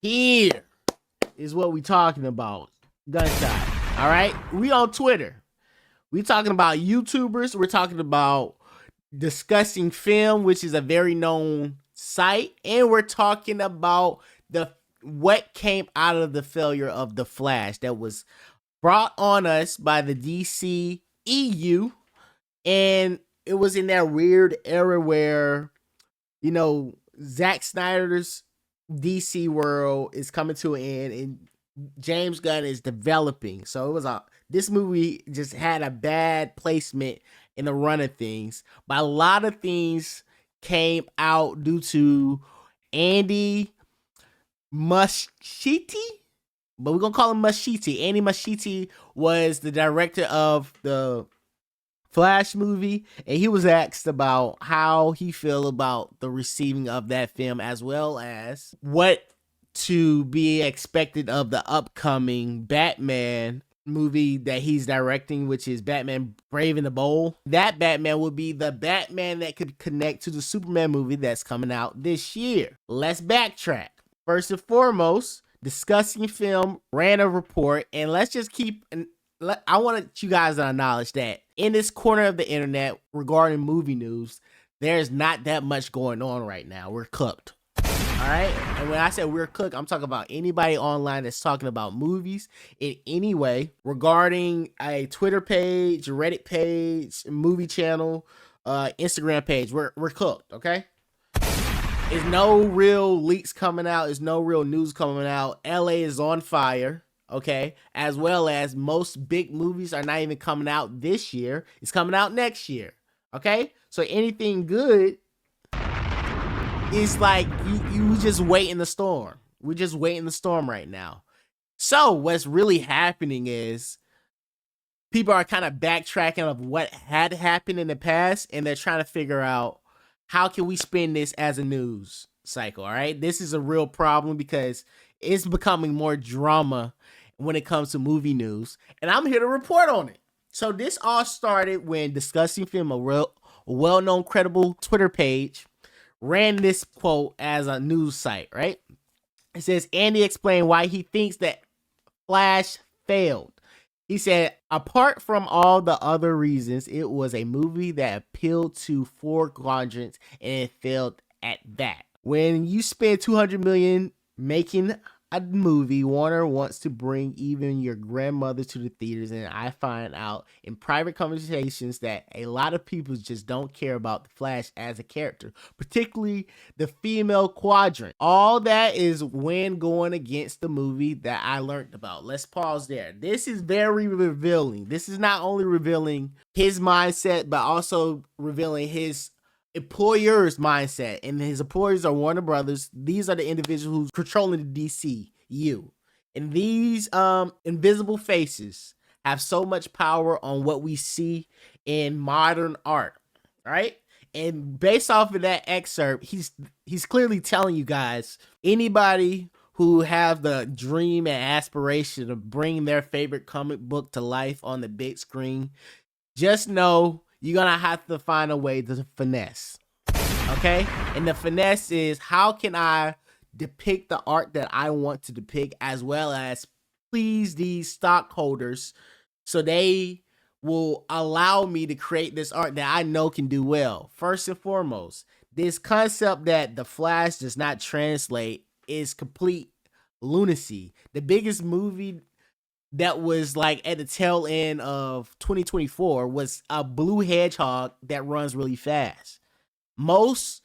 Here is what we talking about. Gunshot. All right. We on Twitter. We talking about YouTubers. We're talking about discussing film, which is a very known site, and we're talking about the what came out of the failure of the Flash that was brought on us by the DCEU, and it was in that weird era where Zack Snyder's DC world is coming to an end, and James Gunn is developing. So this movie just had a bad placement in the run of things, but a lot of things came out due to Andy Muschietti, but we're gonna call him Muschietti. Andy Muschietti was the director of the Flash movie, and he was asked about how he feel about the receiving of that film, as well as what to be expected of the upcoming Batman movie that he's directing, which is Batman Brave and the Bold. That Batman will be the Batman that could connect to the Superman movie that's coming out this year. Let's backtrack. First and foremost, Discussing Film ran a report, and let's just I want you guys to acknowledge that in this corner of the internet regarding movie news, there's not that much going on right now. We're cooked. All right. And when I say we're cooked, I'm talking about anybody online that's talking about movies in any way regarding a Twitter page, Reddit page, movie channel, Instagram page. We're cooked. Okay. There's no real leaks coming out. There's no real news coming out. LA is on fire. Okay. As well as most big movies are not even coming out this year. It's coming out next year. Okay. So anything good, it's like you just wait in the storm. We're just waiting the storm right now. So what's really happening is people are kind of backtracking of what had happened in the past, and they're trying to figure out how can we spin this as a news cycle. All right. This is a real problem because it's becoming more drama when it comes to movie news, and I'm here to report on it. So this all started when Discussing Film, a well-known, credible Twitter page, ran this quote as a news site, right? It says, Andy explained why he thinks that Flash failed. He said, apart from all the other reasons, it was a movie that appealed to four quadrants, and it failed at that. When you spend $200 million making a movie, Warner wants to bring even your grandmother to the theaters, and I find out in private conversations that a lot of people just don't care about the Flash as a character, particularly the female quadrant. All that is when going against the movie that I learned about. Let's pause there. This is very revealing. This is not only revealing his mindset, but also revealing his employer's mindset, and his employers are Warner Brothers. These are the individuals who's controlling the DCU, and these invisible faces have so much power on what we see in modern art, right? And based off of that excerpt, he's clearly telling you guys, anybody who have the dream and aspiration of bringing their favorite comic book to life on the big screen, just know you're going to have to find a way to finesse, okay? And the finesse is, how can I depict the art that I want to depict, as well as please these stockholders so they will allow me to create this art that I know can do well. First and foremost, this concept that the Flash does not translate is complete lunacy. The biggest movie that was like at the tail end of 2024 was a blue hedgehog that runs really fast. Most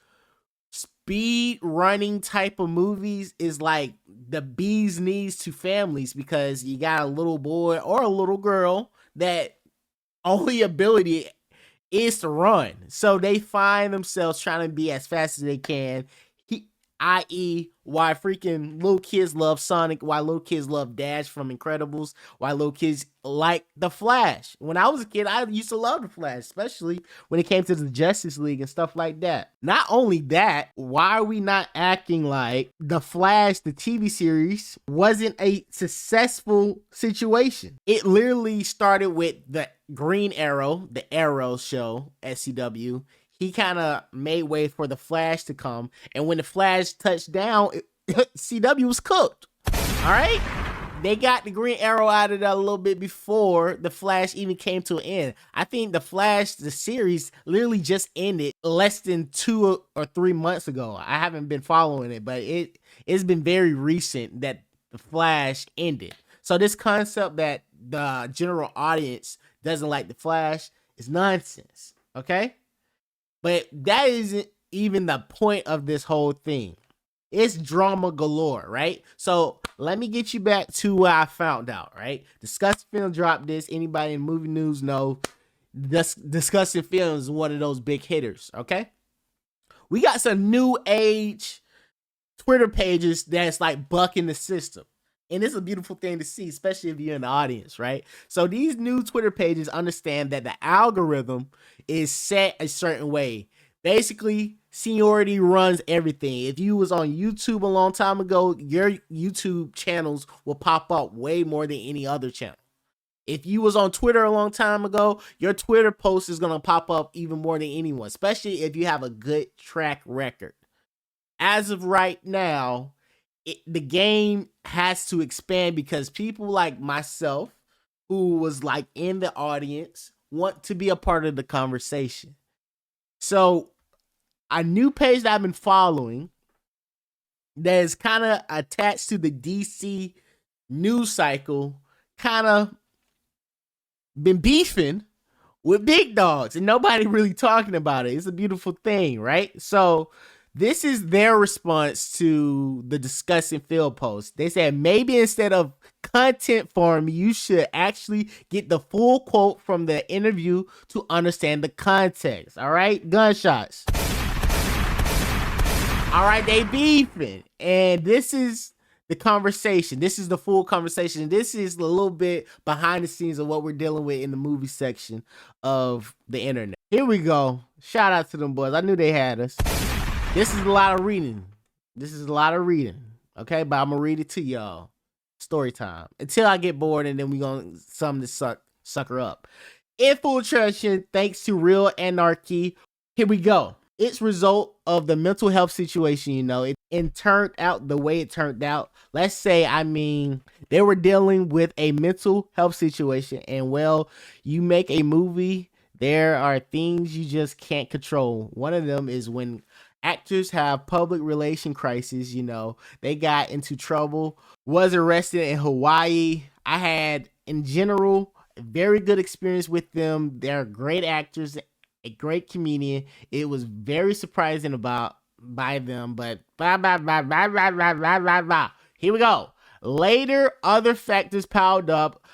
speed running type of movies is like the bee's knees to families, because you got a little boy or a little girl that only ability is to run. So they find themselves trying to be as fast as they can. I.e., why freaking little kids love Sonic, why little kids love Dash from Incredibles, why little kids like The Flash. When I was a kid, I used to love The Flash, especially when it came to the Justice League and stuff like that. Not only that, why are we not acting like The Flash, the TV series, wasn't a successful situation? It literally started with the Green Arrow, the Arrow show at CW. He kind of made way for the Flash to come. And when the Flash touched down, CW was cooked. All right. They got the Green Arrow out of that a little bit before the Flash even came to an end. I think the Flash, the series, literally just ended less than 2 or 3 months ago. I haven't been following it, but it's been very recent that the Flash ended. So this concept that the general audience doesn't like the Flash is nonsense. Okay, but that isn't even the point of this whole thing. It's drama galore, right? So let me get you back to what I found out, right? Discussing Film dropped this. Anybody in movie news know Discussing Film is one of those big hitters, okay? We got some new age Twitter pages that's like bucking the system. And it's a beautiful thing to see, especially if you're in the audience, right? So these new Twitter pages understand that the algorithm is set a certain way. Basically, seniority runs everything. If you was on YouTube a long time ago, your YouTube channels will pop up way more than any other channel. If you was on Twitter a long time ago, your Twitter post is going to pop up even more than anyone, especially if you have a good track record. As of right now, the game has to expand because people like myself, who was like in the audience, want to be a part of the conversation. So a new page that I've been following that is kind of attached to the DC news cycle, kind of been beefing with big dogs and nobody really talking about it. It's a beautiful thing, right? So this is their response to the Discussing Film post. They said maybe instead of content farm, you should actually get the full quote from the interview to understand the context. All right, gunshots. All right, they beefing, and this is the conversation. This is the full conversation. This is a little bit behind the scenes of what we're dealing with in the movie section of the internet. Here we go. Shout out to them boys. I knew they had us. This is a lot of reading. Okay, but I'm gonna read it to y'all. Story time. Until I get bored, and then we gonna something to sucker up. Infiltration thanks to real anarchy. Here we go. It's result of the mental health situation, it turned out the way it turned out. Let's say, they were dealing with a mental health situation, and well, you make a movie, there are things you just can't control. One of them is when actors have public relation crises, they got into trouble, was arrested in Hawaii. I had, in general, a very good experience with them. They're great actors, a great comedian. It was very surprising by them, but here we go. Later, other factors piled up,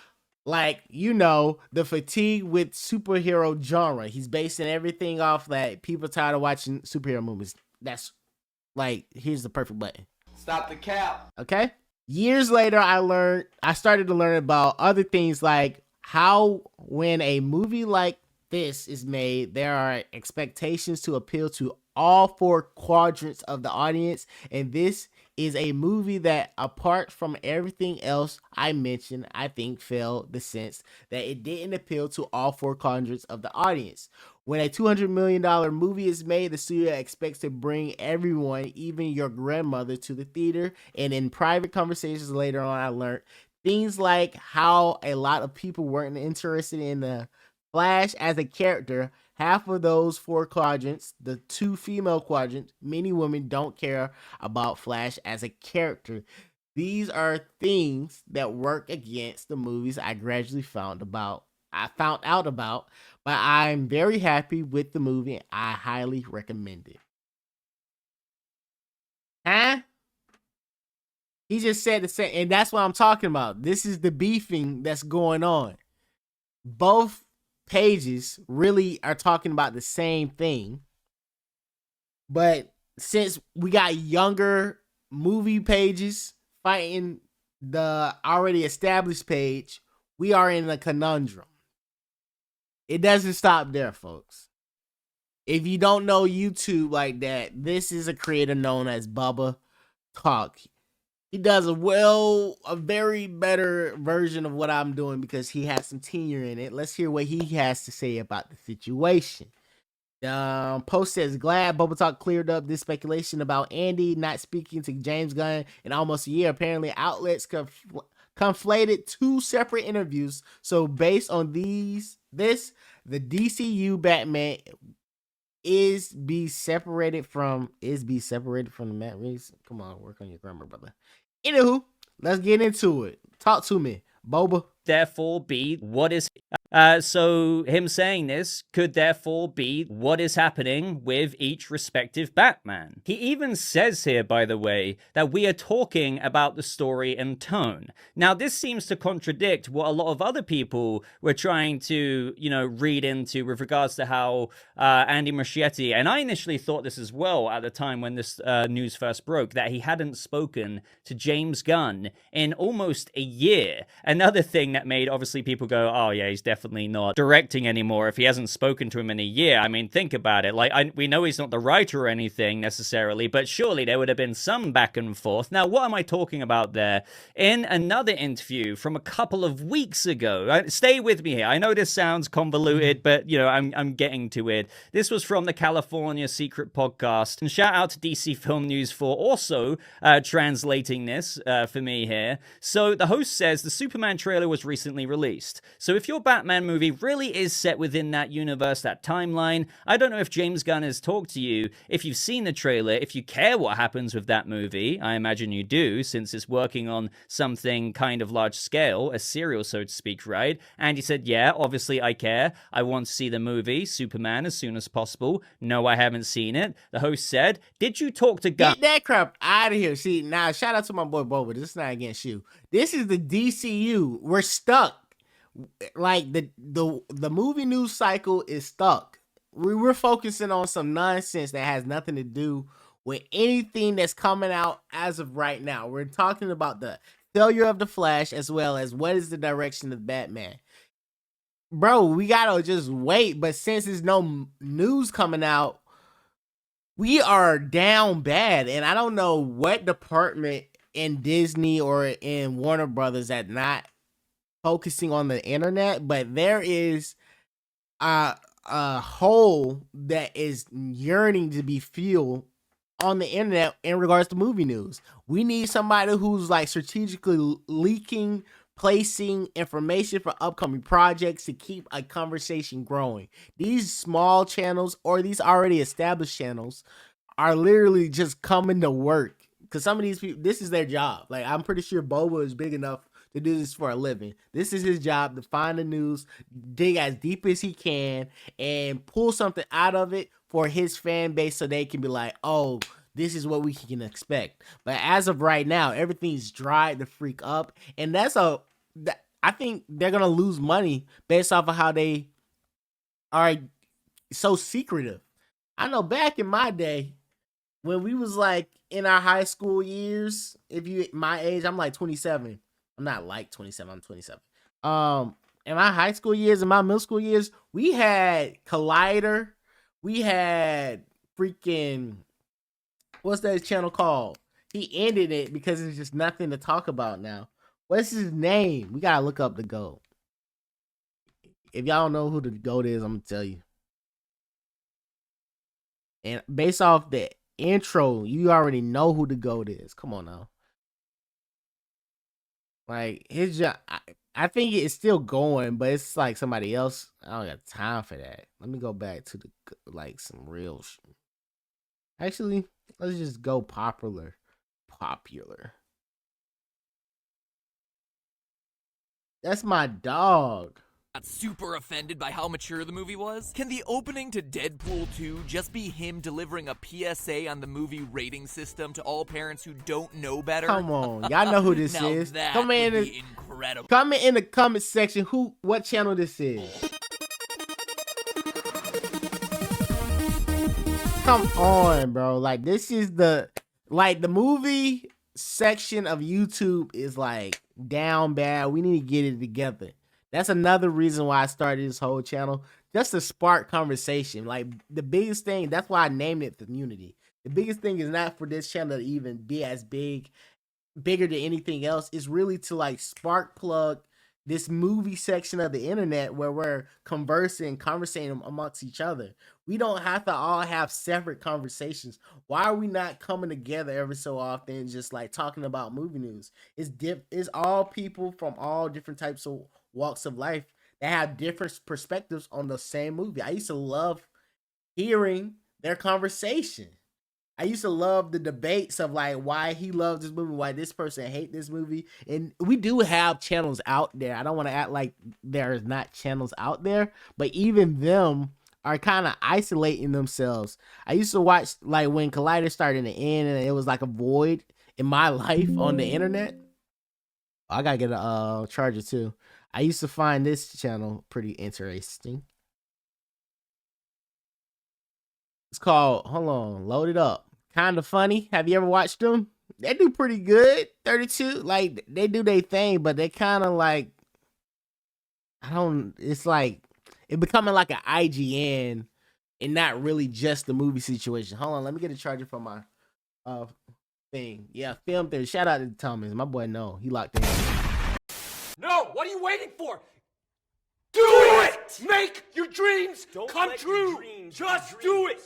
like, the fatigue with superhero genre. He's basing everything off that people tired of watching superhero movies. That's like, here's the perfect button. Stop the cap. Okay? Years later, I started to learn about other things, like how when a movie like this is made, there are expectations to appeal to all 4 quadrants of the audience, and this is a movie that, apart from everything else I mentioned, I think failed the sense that it didn't appeal to all 4 quadrants of the audience. When a $200 million movie is made, the studio expects to bring everyone, even your grandmother, to the theater. And in private conversations later on, I learned things like how a lot of people weren't interested in the Flash as a character. Half of those 4 quadrants, the 2 female quadrants, many women don't care about Flash as a character. These are things that work against the movies I gradually found out about, but I'm very happy with the movie. I highly recommend it. Huh? He just said the same, and that's what I'm talking about. This is the beefing that's going on. Both pages really are talking about the same thing, but since we got younger movie pages fighting the already established page, we are in a conundrum. It doesn't stop there, folks. If you don't know YouTube like that, this is a creator known as Bubba Talk. He does a very better version of what I'm doing because he has some tenure in it. Let's hear what he has to say about the situation. Post says, glad Bubble Talk cleared up this speculation about Andy not speaking to James Gunn in almost a year. Apparently, outlets conflated two separate interviews. So, based on the DCU Batman be separated from the Matt Reeves. Come on, work on your grammar, brother. Anywho, let's get into it. Talk to me, Boba. Therefore be what is so him saying this could therefore be what is happening with each respective Batman. He even says here, by the way, that we are talking about the story and tone. Now, this seems to contradict what a lot of other people were trying to, read into with regards to how Andy Muschietti, and I initially thought this as well at the time when this news first broke, that he hadn't spoken to James Gunn in almost a year. Another thing that made obviously people go, oh yeah, he's definitely not directing anymore if he hasn't spoken to him in a year. I mean, think about it. Like, we know he's not the writer or anything necessarily, but surely there would have been some back and forth. Now, what am I talking about there? In another interview from a couple of weeks ago, stay with me here. I know this sounds convoluted, but I'm getting to it. This was from the California Secret Podcast, and shout out to DC Film News for also translating this for me here. So the host says the Superman trailer was recently released. So if your Batman movie really is set within that universe, that timeline, I don't know if James Gunn has talked to you, if you've seen the trailer, if you care what happens with that movie. I imagine you do, since it's working on something kind of large scale, a serial, so to speak, right? And he said, yeah, obviously I care. I want to see the movie, Superman, as soon as possible. No, I haven't seen it. The host said, did you talk to Gunn? Get that crap out of here. See, now, shout out to my boy Boba. This is not against you. This is the DCU. We're stuck. Like, the movie news cycle is stuck. We're focusing on some nonsense that has nothing to do with anything that's coming out as of right now. We're talking about the failure of the Flash, as well as what is the direction of Batman. Bro, we gotta just wait. But since there's no news coming out, we are down bad. And I don't know what department in Disney or in Warner Brothers that not focusing on the internet, but there is a hole that is yearning to be filled on the internet in regards to movie news. We need somebody who's like strategically leaking, placing information for upcoming projects to keep a conversation growing. These small channels or these already established channels are literally just coming to work because some of these people, this is their job. Like, I'm pretty sure Boba is big enough to do this for a living. This is his job, to find the news, dig as deep as he can, and pull something out of it for his fan base so they can be like, oh, this is what we can expect. But as of right now, everything's dried the freak up. And I think they're going to lose money based off of how they are so secretive. I know back in my day, when we was like in our high school years, if you my age, I'm like 27. I'm not like 27, I'm 27. In my high school years, in my middle school years, we had Collider. We had freaking, what's that channel called? He ended it because there's just nothing to talk about now. What's his name? We gotta look up the GOAT. If y'all don't know who the GOAT is, I'm gonna tell you. And based off the intro, you already know who the GOAT is. Come on now. Like, his job, I think it's still going, but it's like somebody else. I don't got time for that. Let me go back to some real actually, let's just go popular. That's my dog. Got super offended by how mature the movie was? Can the opening to Deadpool 2 just be him delivering a PSA on the movie rating system to all parents who don't know better? Come on, y'all know who this now is. That Comment would be incredible. Comment in the comment section what channel this is. Come on, bro. Like, this is the movie section of YouTube is like down bad. We need to get it together. That's another reason why I started this whole channel, just to spark conversation. Like, the biggest thing, that's why I named it Community. The biggest thing is not for this channel to even be as bigger than anything else. It's really to like spark plug this movie section of the internet where we're conversating amongst each other. We don't have to all have separate conversations. Why are we not coming together every so often and just like talking about movie news? It's all people from all different types of walks of life that have different perspectives on the same movie. I used to love hearing their conversation. I used to love the debates of like why he loves this movie, why this person hate this movie. And we do have channels out there. I don't want to act like there's not channels out there, but even them are kind of isolating themselves. I used to watch like when Collider started to end and it was like a void in my life on the internet. I gotta get a charger too. I used to find this channel pretty interesting. It's called, hold on, load it up. Kind of funny. Have you ever watched them? They do pretty good. 32, like they do their thing, but they kind of like, it's like it becoming like an IGN and not really just the movie situation. Hold on, let me get a charger for my thing. Yeah, film theory. Shout out to Thomas. My boy, no, he locked in. No, what are you waiting for? Do it! Make your dreams come true! Just do it!